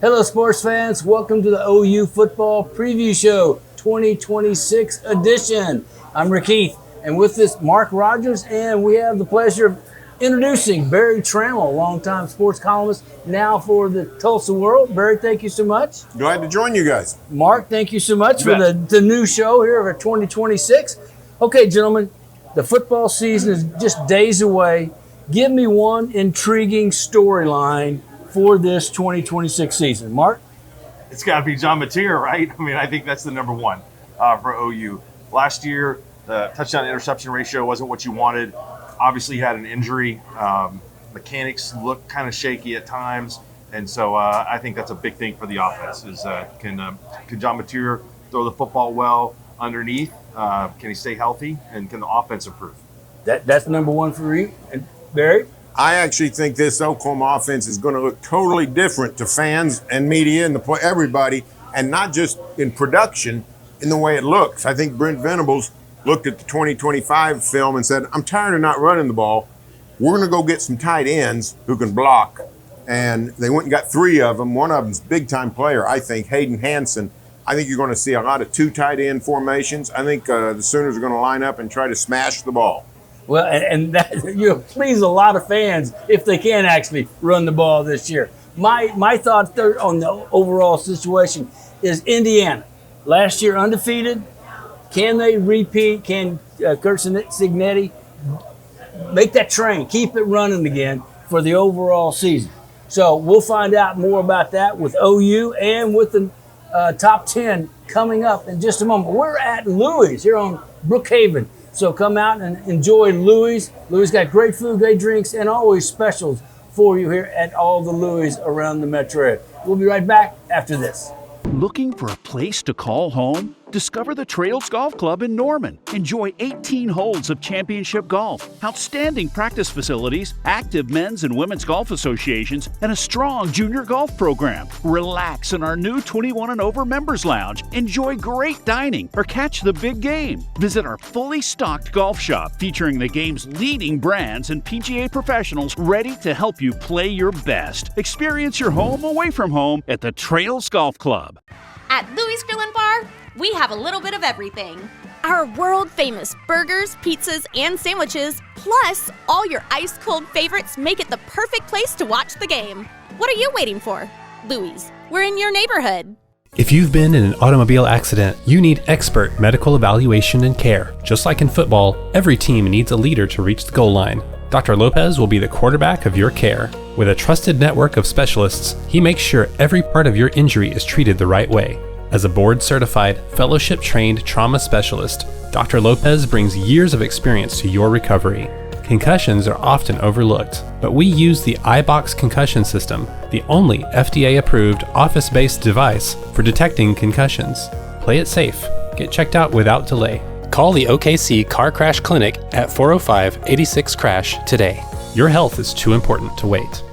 Hello, sports fans. Welcome to the OU Football Preview Show 2026 edition. I'm Heath, and with this, Mark Rogers, and we have the pleasure of introducing Barry Trammell, longtime sports columnist, now for the Tulsa World. Barry, thank you so much. Glad to join you guys. Mark, thank you so much for the new show here for 2026. Okay, gentlemen, the football season is just days away. Give me one intriguing storyline for this 2026 season. Mark? It's got to be John Mateer, right? I mean, I think that's the number one for OU. Last year, the touchdown-interception ratio wasn't what you wanted. Obviously, he had an injury. Mechanics look kind of shaky at times. And so I think that's a big thing for the offense is can John Mateer throw the football well underneath? Can he stay healthy? And can the offense improve? That's number one for you. And Barry? I actually think this Oklahoma offense is going to look totally different to fans and media and everybody, and not just in production, in the way it looks. I think Brent Venables looked at the 2025 film and said, I'm tired of not running the ball. We're going to go get some tight ends who can block. And they went and got three of them. One of them's a big-time player, I think, Hayden Hansen. I think you're going to see a lot of two tight end formations. I think the Sooners are going to line up and try to smash the ball. Well, and that, you'll please a lot of fans if they can actually run the ball this year. My thought on the overall situation is Indiana. Last year undefeated. Can they repeat? Can Kurt Cignetti make that train, keep it running again for the overall season? So we'll find out more about that with OU and with the top 10 coming up in just a moment. We're at Louis here on Brookhaven. So come out and enjoy Louis. Louis got great food, great drinks, and always specials for you here at all the Louis around the metro area. We'll be right back after this. Looking for a place to call home? Discover the Trails Golf Club in Norman. Enjoy 18 holes of championship golf, outstanding practice facilities, active men's and women's golf associations, and a strong junior golf program. Relax in our new 21 and over members lounge. Enjoy great dining or catch the big game. Visit our fully stocked golf shop featuring the game's leading brands and PGA professionals ready to help you play your best. Experience your home away from home at the Trails Golf Club. At Louis Grill and Bar, we have a little bit of everything. Our world-famous burgers, pizzas, and sandwiches, plus all your ice-cold favorites make it the perfect place to watch the game. What are you waiting for? Louis, we're in your neighborhood. If you've been in an automobile accident, you need expert medical evaluation and care. Just like in football, every team needs a leader to reach the goal line. Dr. Lopez will be the quarterback of your care. With a trusted network of specialists, he makes sure every part of your injury is treated the right way. As a board-certified, fellowship-trained trauma specialist, Dr. Lopez brings years of experience to your recovery. Concussions are often overlooked, but we use the iBox concussion system, the only FDA-approved office-based device for detecting concussions. Play it safe. Get checked out without delay. Call the OKC Car Crash Clinic at 405-86-CRASH today. Your health is too important to wait.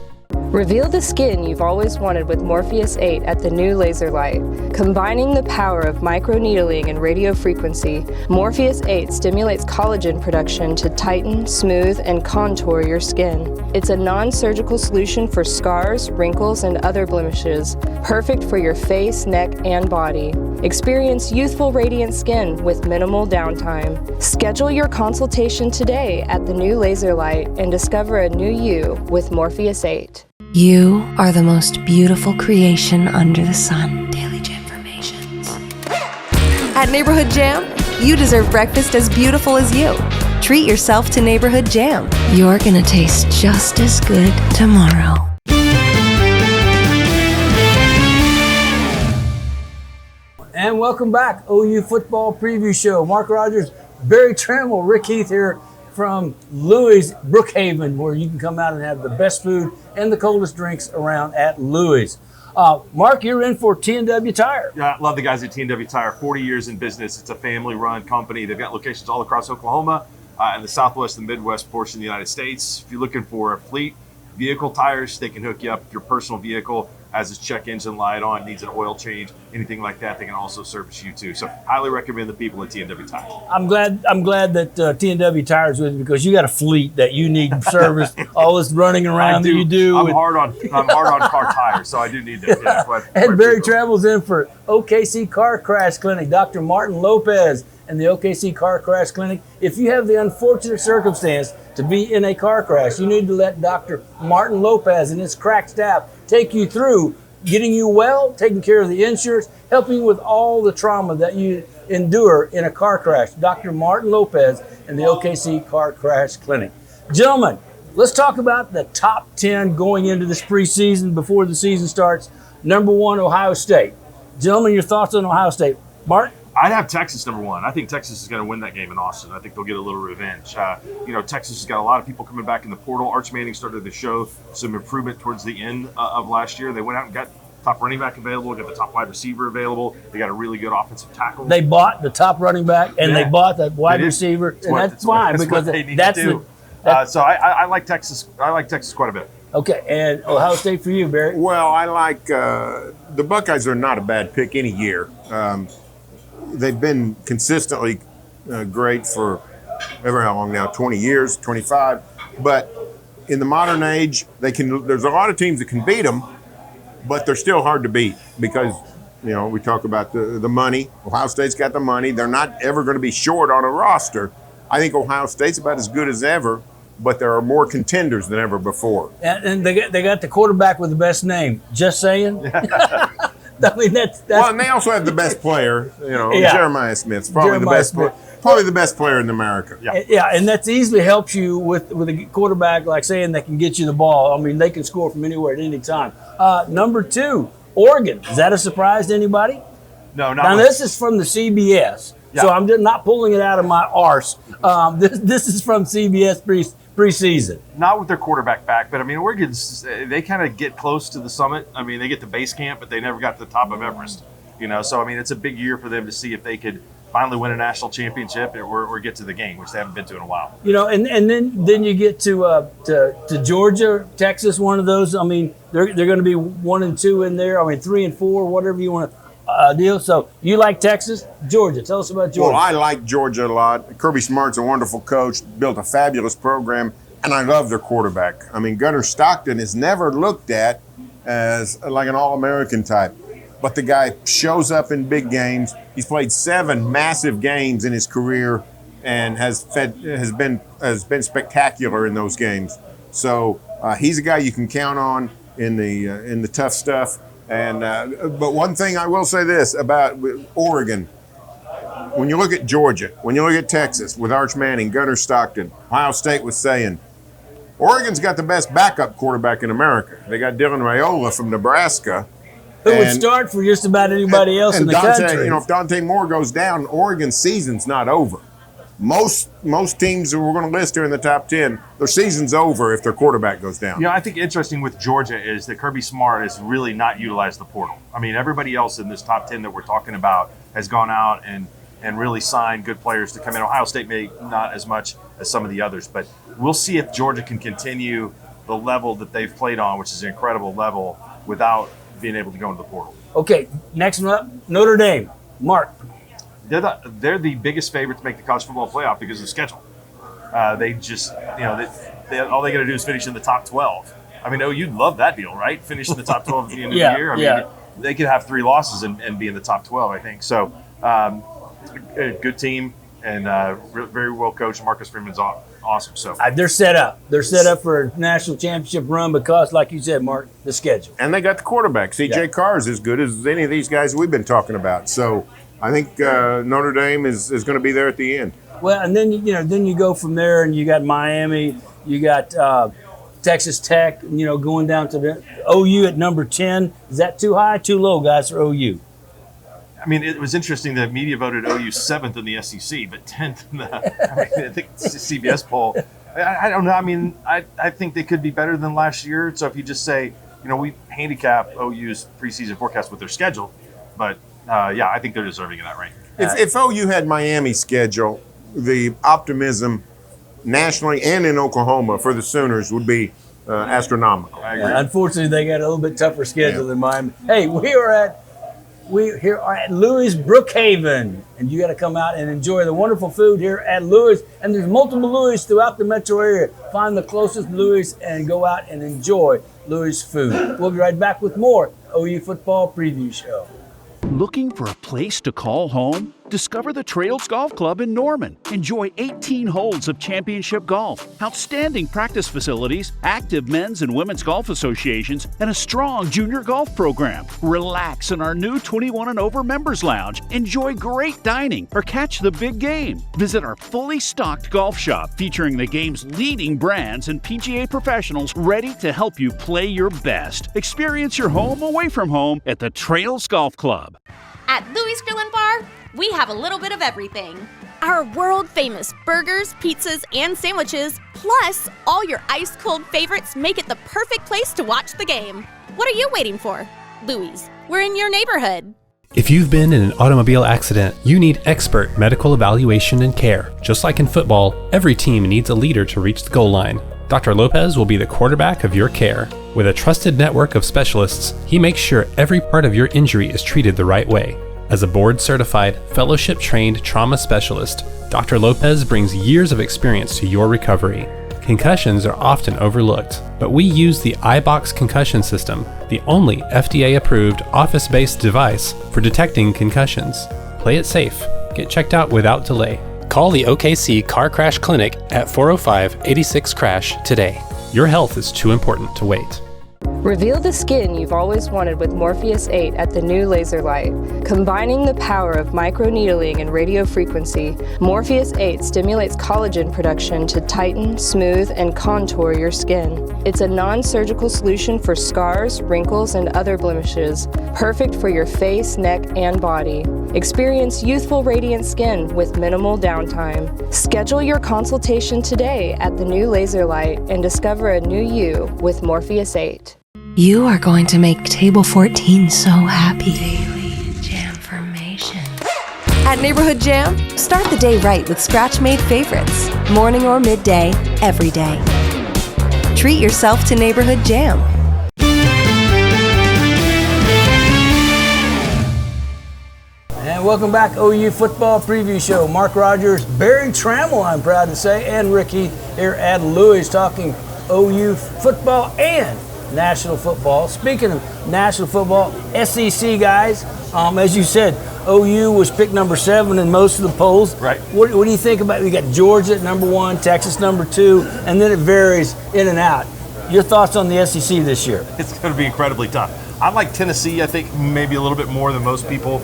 Reveal the skin you've always wanted with Morpheus 8 at the new Laser Light. Combining the power of microneedling and radio frequency, Morpheus 8 stimulates collagen production to tighten, smooth, and contour your skin. It's a non-surgical solution for scars, wrinkles, and other blemishes, perfect for your face, neck, and body. Experience youthful, radiant skin with minimal downtime. Schedule your consultation today at the new Laser Light and discover a new you with Morpheus 8. You are the most beautiful creation under the sun. Daily Jamformations. At Neighborhood Jam, you deserve breakfast as beautiful as you. Treat yourself to Neighborhood Jam. You're gonna taste just as good tomorrow. And welcome back, OU Football Preview Show. Mark Rogers, Barry Trammell, Heath here from Louis Brookhaven, where you can come out and have the best food and the coldest drinks around at Louis. Mark, you're in for T&W Tire. Yeah, I love the guys at T&W Tire. 40 years in business. It's a family-run company. They've got locations all across Oklahoma and the southwest and Midwest portion of the United States. If you're looking for a fleet, vehicle tires, they can hook you up with your personal vehicle. has his check engine light on, needs an oil change, anything like that, they can also service you too. So highly recommend the people at TNW Tires. I'm glad that TNW Tires with you, because you got a fleet that you need service. All this running around that you do. I'm hard on car tires, so I do need that. Yeah, and Barry Trammell's in for OKC Car Crash Clinic. Dr. Martin Lopez and the OKC Car Crash Clinic. If you have the unfortunate circumstance to be in a car crash, you need to let Dr. Martin Lopez and his crack staff take you through getting you well, taking care of the insurance, helping you with all the trauma that you endure in a car crash. Dr. Martin Lopez and the OKC Car Crash Clinic. Gentlemen, let's talk about the top 10 going into this preseason before the season starts. Number 1, Ohio State. Gentlemen, your thoughts on Ohio State. Mark? I'd have Texas number 1. I think Texas is going to win that game in Austin. I think they'll get a little revenge. Texas has got a lot of people coming back in the portal. Arch Manning started to show some improvement towards the end of last year. They went out and got top running back available, got the top wide receiver available. They got a really good offensive tackle. They bought the top running back and they bought the wide receiver, and that's fine because that's the. So I like Texas. I like Texas quite a bit. Okay, and Ohio State for you, Barry? Well, I like the Buckeyes are not a bad pick any year. They've been consistently great for ever how long now, 20 years, 25. But in the modern age, there's a lot of teams that can beat them, but they're still hard to beat because, we talk about the money. Ohio State's got the money. They're not ever going to be short on a roster. I think Ohio State's about as good as ever, but there are more contenders than ever before. And they got the quarterback with the best name. Just saying. I mean, that's well, and they also have the best player. Jeremiah Smith's probably the best player in America. Yeah, and that easily helps you with a quarterback like saying that can get you the ball. I mean, they can score from anywhere at any time. Number 2, Oregon. Is that a surprise to anybody? No, not. Now this is from the CBS, so I'm just not pulling it out of my arse. This is from CBS preseason. Not with their quarterback back, but I mean, Oregon's, they kind of get close to the summit. I mean, they get to base camp, but they never got to the top of Everest. So I mean, it's a big year for them to see if they could finally win a national championship or get to the game, which they haven't been to in a while. And then you get to Georgia, Texas, one of those. I mean, they're going to be 1 and 2 in there. I mean, 3 and 4, whatever you want to deal. So you like Texas, Georgia? Tell us about Georgia. Well, I like Georgia a lot. Kirby Smart's a wonderful coach, built a fabulous program, and I love their quarterback. I mean, Gunnar Stockton is never looked at as like an All-American type, but the guy shows up in big games. He's played 7 massive games in his career and has been spectacular in those games. So he's a guy you can count on in the tough stuff. And but one thing I will say this about Oregon: when you look at Georgia, when you look at Texas with Arch Manning, Gunnar Stockton, Ohio State was saying, Oregon's got the best backup quarterback in America. They got Dylan Raiola from Nebraska. Who would start for just about anybody else in the country. If Dante Moore goes down, Oregon's season's not over. Most teams that we're going to list here in the top 10, their season's over if their quarterback goes down. I think interesting with Georgia is that Kirby Smart has really not utilized the portal. I mean, everybody else in this top 10 that we're talking about has gone out and really signed good players to come in. Ohio State may not as much as some of the others, but we'll see if Georgia can continue the level that they've played on, which is an incredible level, without being able to go into the portal. Okay, next one up, Notre Dame. Mark. They're the biggest favorite to make the college football playoff because of the schedule. They just, all they got to do is finish in the top 12. I mean, you'd love that deal, right? Finish in the top 12 at the end of the year. I mean, they could have 3 losses and be in the top 12, I think. So, a good team and very well coached. Marcus Freeman's awesome. So they're set up. They're set up for a national championship run because, like you said, Mark, the schedule. And they got the quarterback. C.J. Carr is as good as any of these guys we've been talking about. So I think Notre Dame is going to be there at the end. Well, and then you go from there, and you got Miami, you got Texas Tech, going down to the OU at number 10. Is that too high, too low, guys, for OU? I mean, it was interesting that media voted OU 7th in the SEC, but 10th in I think CBS poll. I don't know. I mean, I think they could be better than last year. So if you just say, we handicap OU's preseason forecast with their schedule, but I think they're deserving of that rank. If OU had Miami's schedule, the optimism nationally and in Oklahoma for the Sooners would be astronomical. Unfortunately, they got a little bit tougher schedule than Miami. Hey, we are at Louis Brookhaven, and you got to come out and enjoy the wonderful food here at Louis. And there's multiple Louis throughout the metro area. Find the closest Louis and go out and enjoy Louis food. We'll be right back with more OU Football Preview Show. Looking for a place to call home? Discover the Trails Golf Club in Norman. Enjoy 18 holes of championship golf, outstanding practice facilities, active men's and women's golf associations, and a strong junior golf program. Relax in our new 21 and over members lounge. Enjoy great dining or catch the big game. Visit our fully stocked golf shop featuring the game's leading brands and PGA professionals ready to help you play your best. Experience your home away from home at the Trails Golf Club. At Louis Grill and Bar, we have a little bit of everything. Our world-famous burgers, pizzas, and sandwiches, plus all your ice-cold favorites make it the perfect place to watch the game. What are you waiting for? Louis, we're in your neighborhood. If you've been in an automobile accident, you need expert medical evaluation and care. Just like in football, every team needs a leader to reach the goal line. Dr. Lopez will be the quarterback of your care. With a trusted network of specialists, he makes sure every part of your injury is treated the right way. As a board-certified, fellowship-trained trauma specialist, Dr. Lopez brings years of experience to your recovery. Concussions are often overlooked, but we use the iBox concussion system, the only FDA-approved office-based device for detecting concussions. Play it safe. Get checked out without delay. Call the OKC Car Crash Clinic at 405-86-CRASH today. Your health is too important to wait. Reveal the skin you've always wanted with Morpheus 8 at the new laser light. Combining the power of microneedling and radio frequency, Morpheus 8 stimulates collagen production to tighten, smooth, and contour your skin. It's a non-surgical solution for scars, wrinkles, and other blemishes, perfect for your face, neck, and body. Experience youthful, radiant skin with minimal downtime. Schedule your consultation today at the new laser light and discover a new you with Morpheus 8. You are going to make Table 14 so happy. Daily Jamformation. At Neighborhood Jam, start the day right with scratch-made favorites. Morning or midday, every day. Treat yourself to Neighborhood Jam. And welcome back, OU Football Preview Show. Mark Rogers, Barry Trammell, I'm proud to say, and Rick Heath here at Louis talking OU football and national football. Speaking of national football, SEC guys, as you said, OU was picked number 7 in most of the polls. Right. What do you think about? You got Georgia at number 1, Texas number 2, and then it varies in and out. Your thoughts on the SEC this year? It's going to be incredibly tough. I like Tennessee, I think, maybe a little bit more than most people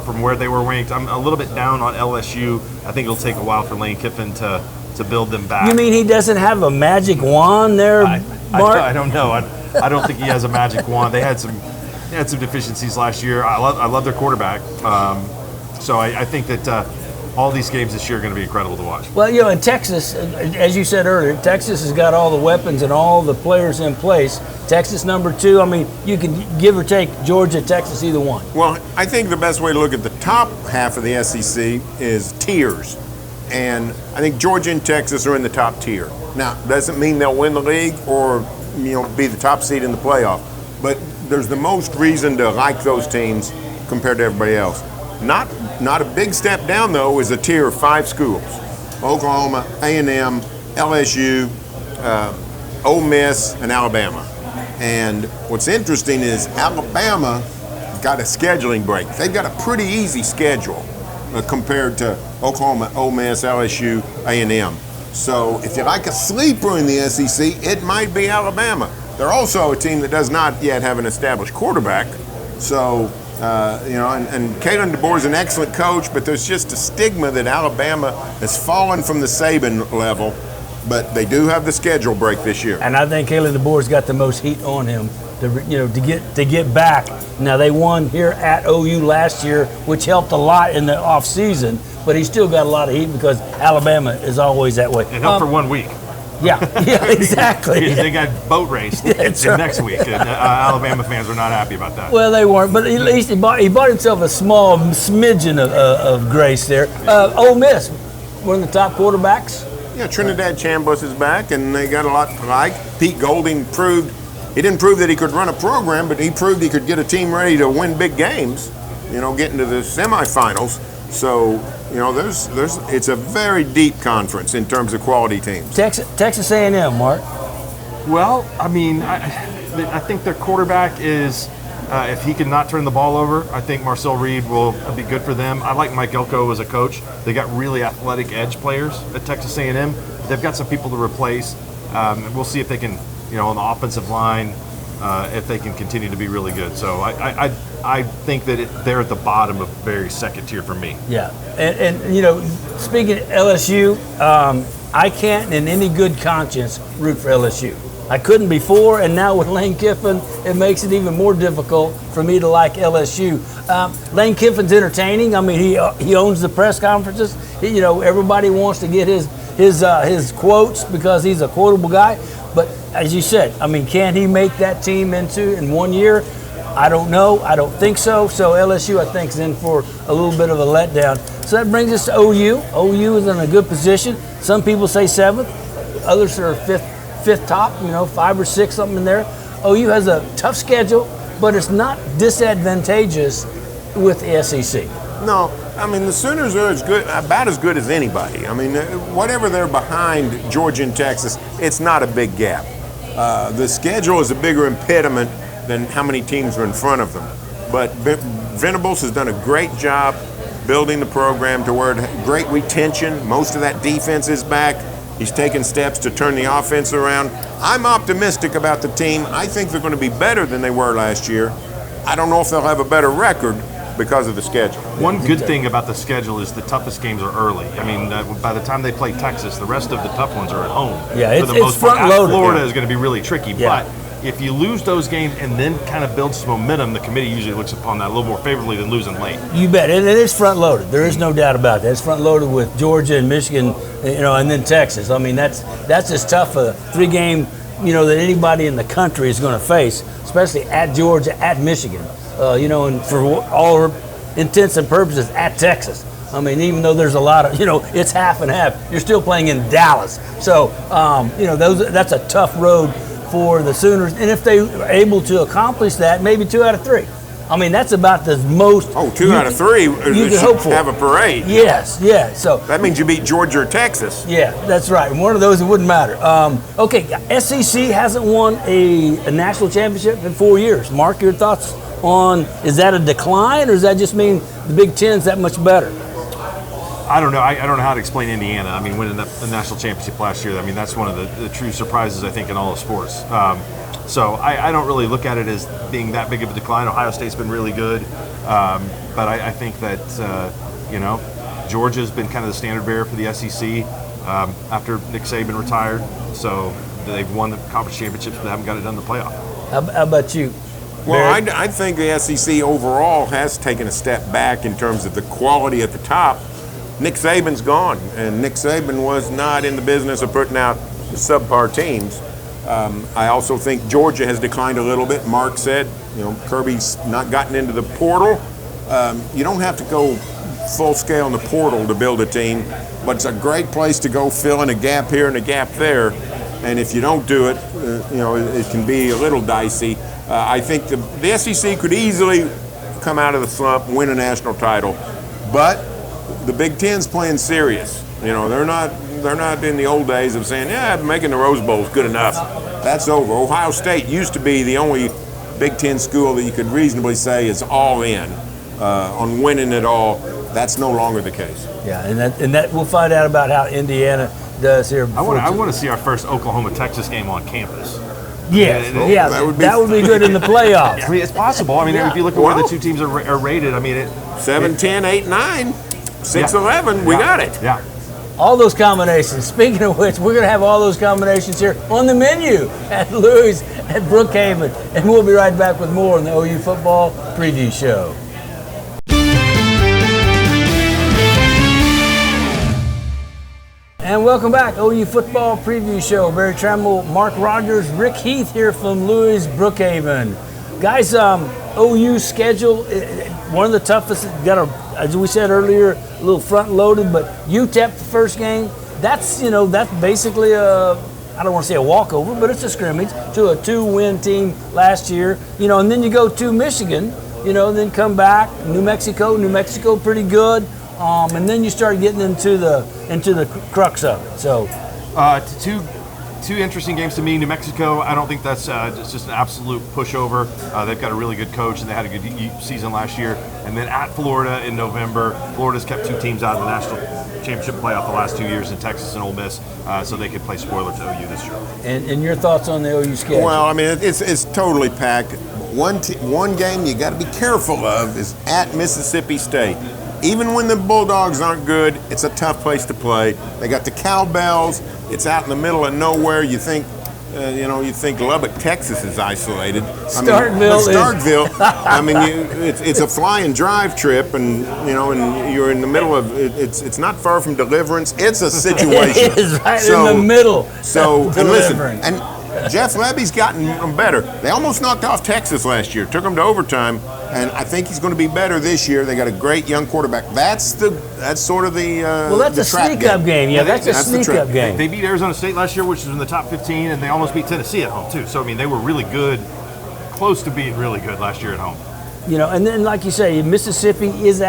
from where they were ranked. I'm a little bit down on LSU. I think it'll take a while for Lane Kiffin to build them back. You mean he doesn't have a magic wand there, Mark? I don't know. I don't think he has a magic wand. They had some deficiencies last year. I love their quarterback. So I think that all these games this year are going to be incredible to watch. Well, in Texas, as you said earlier, Texas has got all the weapons and all the players in place. Texas number 2, I mean, you can give or take Georgia, Texas, either one. Well, I think the best way to look at the top half of the SEC is tiers. And I think Georgia and Texas are in the top tier. Now, doesn't mean they'll win the league or be the top seed in the playoff. But there's the most reason to like those teams compared to everybody else. Not a big step down, though, is a tier of 5 schools. Oklahoma, A&M, LSU, Ole Miss, and Alabama. And what's interesting is Alabama got a scheduling break. They've got a pretty easy schedule compared to Oklahoma, Ole Miss, LSU, A&M. So if you like a sleeper in the SEC, it might be Alabama. They're also a team that does not yet have an established quarterback. So, and Kalen DeBoer is an excellent coach, but there's just a stigma that Alabama has fallen from the Saban level. But they do have the schedule break this year. And I think Kalen DeBoer's got the most heat on him to get back. Now, they won here at OU last year, which helped a lot in the offseason, but he still got a lot of heat because Alabama is always that way. It helped for 1 week. Yeah, exactly. They got boat raced next week. And, Alabama fans are not happy about that. Well, they weren't, but at least he bought himself a small smidgen of grace there. Ole Miss, one of the top quarterbacks. Yeah, Trinidad Chambliss is back, and they got a lot to like. Pete Golding he didn't prove that he could run a program, but he proved he could get a team ready to win big games, get into the semifinals. So, it's a very deep conference in terms of quality teams. Texas A&M, Mark. Well, I think their quarterback is, if he can not turn the ball over, I think Marcel Reed will be good for them. I like Mike Elko as a coach. They got really athletic edge players at Texas A&M. They've got some people to replace. We'll see if they can, on the offensive line, if they can continue to be really good. So I think that they're at the bottom of very second tier for me. Yeah, and speaking of LSU, I can't in any good conscience root for LSU. I couldn't before, and now with Lane Kiffin, it makes it even more difficult for me to like LSU. Lane Kiffin's entertaining. I mean, he owns the press conferences. Everybody wants to get his quotes because he's a quotable guy. But as you said, can he make that team in 1 year? I don't know. I don't think so. So LSU, I think, is in for a little bit of a letdown. So that brings us to OU. OU is in a good position. Some people say 7th. Others are fifth top, 5 or 6, something in there. OU has a tough schedule, but it's not disadvantageous with the SEC. No, the Sooners are about as good as anybody. Whatever they're behind Georgia and Texas, it's not a big gap. The schedule is a bigger impediment than how many teams are in front of them. But Venables has done a great job building the program to where great retention. Most of that defense is back. He's taken steps to turn the offense around. I'm optimistic about the team. I think they're going to be better than they were last year. I don't know if they'll have a better record because of the schedule. One good thing about the schedule is the toughest games are early. By the time they play Texas, the rest of the tough ones are at home. Yeah, it's front-loaded. Florida is going to be really tricky, yeah. But if you lose those games and then kind of build some momentum, the committee usually looks upon that a little more favorably than losing late. You bet. It is front-loaded. There is no doubt about that. It's front-loaded with Georgia and Michigan, and then Texas. That's as tough a 3-game, that anybody in the country is going to face, especially at Georgia, at Michigan, and for all intents and purposes, at Texas. Even though there's a lot of, it's half and half, you're still playing in Dallas. So, that's a tough road for the Sooners, and if they are able to accomplish that, maybe 2 out of 3. That's about the most. Oh, 2 out of 3. You could hope for. Have a parade. Yes, yeah. So that means you beat Georgia or Texas. Yeah, that's right. And one of those, it wouldn't matter. Okay, SEC hasn't won a national championship in 4 years. Mark, your thoughts on, is that a decline, or does that just mean the Big Ten's that much better? I don't know. I don't know how to explain Indiana. Winning the national championship last year, that's one of the true surprises, I think, in all of sports. So I don't really look at it as being that big of a decline. Ohio State's been really good. But I think that, Georgia's been kind of the standard bearer for the SEC after Nick Saban retired. So they've won the conference championships, but they haven't got it done in the playoff. How about you? Well, I think the SEC overall has taken a step back in terms of the quality at the top. Nick Saban's gone, and Nick Saban was not in the business of putting out subpar teams. I also think Georgia has declined a little bit. Mark said, Kirby's not gotten into the portal. You don't have to go full scale in the portal to build a team, but it's a great place to go fill in a gap here and a gap there. And if you don't do it, it can be a little dicey. I think the SEC could easily come out of the slump, win a national title, but the Big Ten's playing serious. They're not in the old days of saying, making the Rose Bowl is good enough. That's over. Ohio State used to be the only Big Ten school that you could reasonably say is all in on winning it all. That's no longer the case. Yeah, and that we'll find out about how Indiana does here. I want to see our first Oklahoma-Texas game on campus. Yes, that would be good in the playoffs. It's possible. If you look at where the two teams are rated, 7-10, 8-9, 6-11, we got it. Yeah. All those combinations. Speaking of which, we're going to have all those combinations here on the menu at Louis at Brookhaven. And we'll be right back with more on the OU Football Preview Show. And welcome back, OU Football Preview Show. Barry Trammell, Mark Rogers, Rick Heath here from Louis Brookhaven. Guys, OU schedule, one of the toughest, as we said earlier, a little front-loaded, but UTEP the first game, that's basically I don't want to say a walkover, but it's a scrimmage to a 2-win team last year. And then you go to Michigan, then come back, New Mexico pretty good. And then you start getting into the crux of it. So, two interesting games to me. New Mexico, I don't think that's just an absolute pushover. They've got a really good coach, and they had a good season last year. And then at Florida in November, Florida's kept 2 teams out of the national championship playoff the last 2 years in Texas and Ole Miss, so they could play spoiler to OU this year. And your thoughts on the OU schedule? Well, I mean, it's totally packed. One game you got to be careful of is at Mississippi State. Even when the Bulldogs aren't good, it's a tough place to play. They got the Cowbells. It's out in the middle of nowhere. You think, you think Lubbock, Texas is isolated. Starkville. I mean, it's a fly and drive trip, and and you're in the middle of it's not far from Deliverance. It's a situation. It is right in the middle. So and listen, and Jeff Lebby's gotten better. They almost knocked off Texas last year. Took them to overtime, and I think he's going to be better this year. They got a great young quarterback. That's sort of the that's a sneak-up game. Yeah, that's a sneak-up game. They beat Arizona State last year, which was in the top 15, and they almost beat Tennessee at home too. So I mean, they were really good, close to being really good last year at home. And then like you say, Mississippi is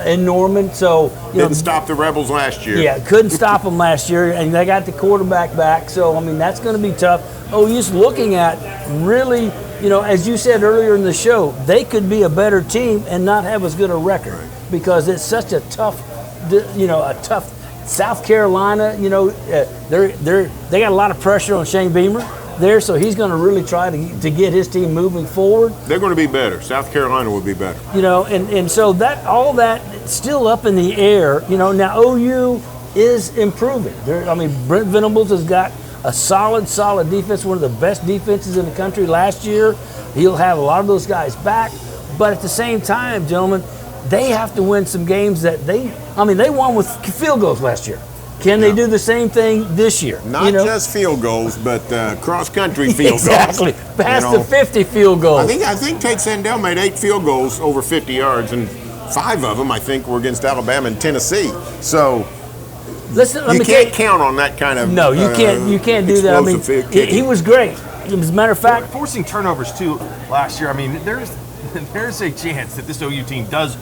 in Norman, so didn't stop the Rebels last year. Yeah, couldn't stop them last year, and they got the quarterback back. So I mean, that's going to be tough. OU's looking at really, as you said earlier in the show, they could be a better team and not have as good a record because it's such a tough, South Carolina. They got a lot of pressure on Shane Beamer there, so he's going to really try to get his team moving forward. They're going to be better. South Carolina will be better. And so that all that still up in the air. Now OU is improving. Brent Venables has got a solid defense, one of the best defenses in the country last year. He'll have a lot of those guys back, but at the same time, gentlemen, they have to win some games that they won with field goals last year. Can they do the same thing this year? Not just field goals, but cross-country field exactly. goals. Exactly, past the 50 field goals. I think Tate Sandell made 8 field goals over 50 yards, and 5 of them, I think, were against Alabama and Tennessee. So you can't count on that kind of no, you can't do that. I mean, he was great. As a matter of fact, forcing turnovers too last year. I mean, there's a chance that this OU team does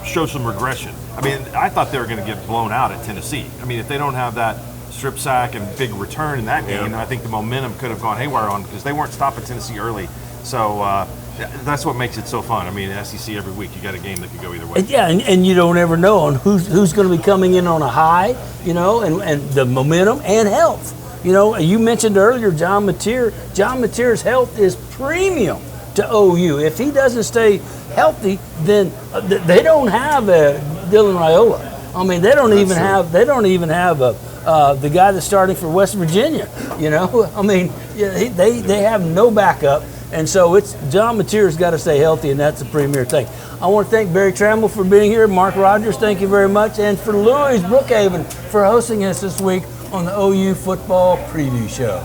show some regression. I mean, I thought they were going to get blown out at Tennessee. I mean, if they don't have that strip sack and big return in that game, I think the momentum could have gone haywire on because they weren't stopping Tennessee early. So that's what makes it so fun. I mean, SEC every week you got a game that could go either way. Yeah, and you don't ever know on who's going to be coming in on a high, and the momentum and health. You mentioned earlier John Mateer. John Mateer's health is premium to OU. If he doesn't stay healthy, then they don't have Dylan Raiola. I mean, they don't even have the guy that's starting for West Virginia. I mean, they have no backup. And so it's John Mateer's got to stay healthy, and that's the premier thing. I want to thank Barry Trammell for being here. Mark Rogers, thank you very much. And for Louis Brookhaven for hosting us this week on the OU Football Preview Show.